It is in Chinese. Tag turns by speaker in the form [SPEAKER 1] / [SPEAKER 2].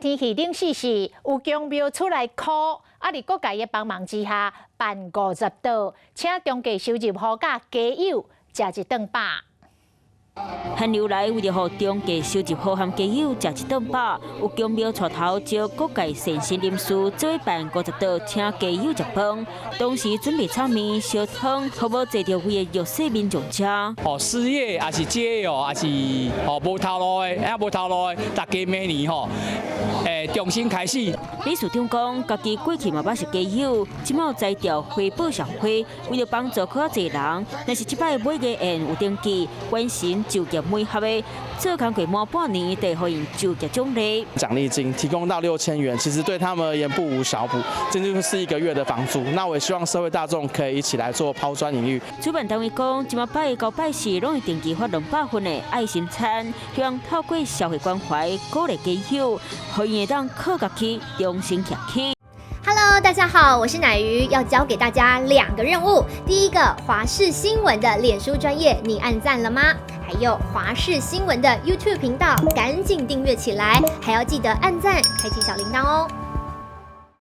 [SPEAKER 1] 天气冷死死，有公庙出来哭，伫各界的帮忙之下，办50道，请中价收入户甲家友食一顿饱。
[SPEAKER 2] 寒流来，为了予中价收入户和家友食一顿饱，有公庙带头招各界善心人士做伙办50道，请家友食饭。同时准备炒面、烧汤，服务坐着位的弱势民众吃。
[SPEAKER 3] 失业也是解哦，也是无头路的，无头路的，大家明年重新开始。
[SPEAKER 2] 理事长讲，家己过去嘛捌是家友，即卖摘掉回报社会，为了帮助较侪人，但是即摆每个人有登记，完成就业美合的，做工过满半年，得予因就业奖励。
[SPEAKER 4] 奖励金提供到6000元，其实对他们而言不无小补，这就是1个月的房租。那我也希望社会大众可以一起来做抛砖引玉。
[SPEAKER 2] 主办单位讲，即卖拜一到拜四拢会定期发200份的爱心餐，希望透过社会关怀鼓励家友，予因会当靠家己重新站起。
[SPEAKER 5] Hello， 大家好，我是乃瑜，要教给大家2个任务。第一个，华视新闻的脸书专页，你按赞了吗？还有华视新闻的 YouTube 频道，赶紧订阅起来，还要记得按赞，开启小铃铛哦。